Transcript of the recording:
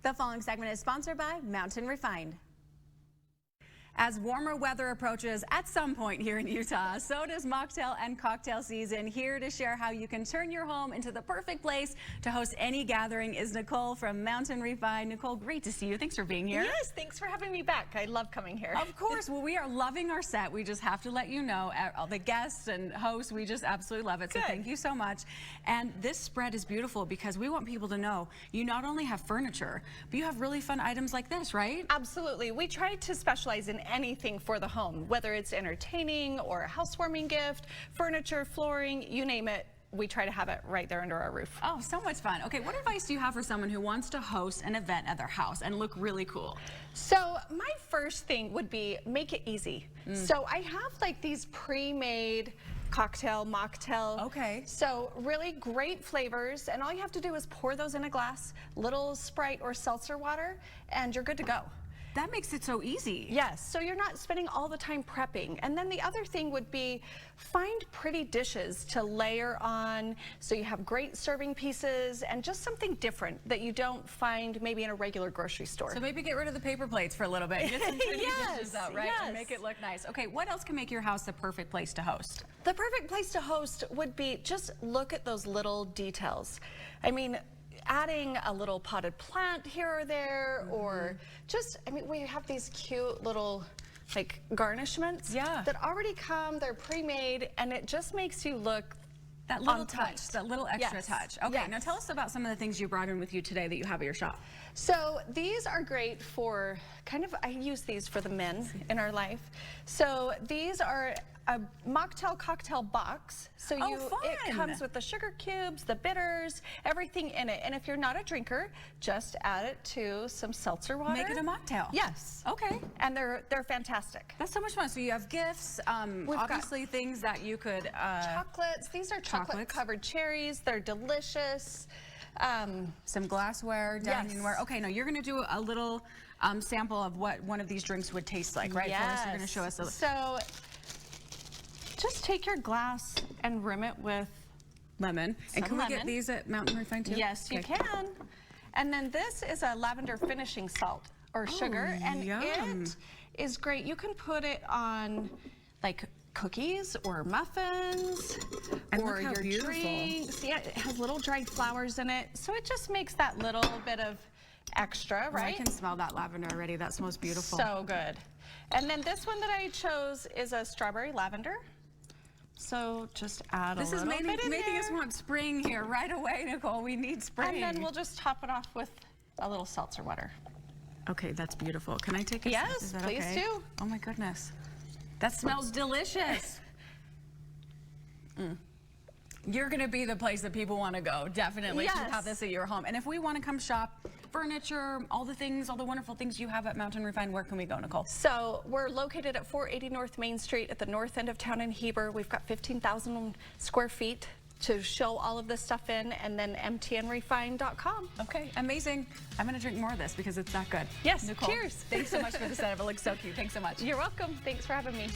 The following segment is sponsored by Mountain Refined. As warmer weather approaches at some point here in Utah, so does mocktail and cocktail season. Here to share how you can turn your home into the perfect place to host any gathering is Nicole from Mountain Refined. Nicole, great to see you. Thanks for being here. Yes, thanks for having me back. I love coming here. Of course. Well, we are loving our set. We just have to let you know, all the guests and hosts, we just absolutely love it. So thank you so much. And this spread is beautiful because we want people to know you not only have furniture, but you have really fun items like this, right? Absolutely. We try to specialize in anything for the home, whether it's entertaining or a housewarming gift, furniture, flooring, you name it. We try to have it right there under our roof. Oh, so much fun. Okay, what advice do you have for someone who wants to host an event at their house and look really cool? So my first thing would be make it easy. So I have like these pre-made cocktail, mocktail. Okay. So really great flavors, and all you have to do is pour those in a glass, little Sprite or seltzer water, and you're good to go. That makes it so easy. Yes, so you're not spending all the time prepping. And then the other thing would be find pretty dishes to layer on so you have great serving pieces and just something different that you don't find maybe in a regular grocery store. So maybe get rid of the paper plates for a little bit. Get some pretty dishes out, right? And make it look nice. Okay, what else can make your house the perfect place to host? The perfect place to host would be just look at those little details. I mean, adding a little potted plant here or there, or just, I mean, we have these cute little like garnishments that already come, they're pre-made, and it just makes you look that little touch, that little extra touch. Okay, now tell us about some of the things you brought in with you today that you have at your shop. So these are great for kind of, I use these for the men in our life. So these are a mocktail cocktail box. So it comes with the sugar cubes, the bitters, everything in it. And if you're not a drinker, just add it to some seltzer water. Make it a mocktail. Yes. Okay. And they're fantastic. That's so much fun. So you have gifts, obviously things that you could chocolates. These are chocolate covered cherries. They're delicious. Some glassware, diningware. Okay, now you're going to do a little sample of what one of these drinks would taste like, right? Yes. You're going to show us a So just take your glass and rim it with lemon. And can we get these at Mountain Refined too? Yes, you can. And then this is a lavender finishing salt or sugar, and it is great. You can put it on like cookies or muffins or your drinks. Yeah, it has little dried flowers in it, so it just makes that little bit of extra, right? I can smell that lavender already. That smells beautiful. So good. And then this one that I chose is a strawberry lavender. So just add a little bit in there. This is making us want spring here right away, Nicole. We need spring. And then we'll just top it off with a little seltzer water. Okay, that's beautiful. Can I take a sip? Yes, please do. Oh my goodness. That smells delicious. You're going to be the place that people want to go, definitely, to have this at your home. And if we want to come shop furniture, all the things, all the wonderful things you have at Mountain Refined, where can we go, Nicole? So we're located at 480 North Main Street at the north end of town in Heber. We've got 15,000 square feet to show all of this stuff in, and then mtnrefined.com. Okay, amazing. I'm going to drink more of this because it's that good. Yes, Nicole, cheers. Thanks so much for the setup. It looks so cute. Thanks so much. You're welcome. Thanks for having me.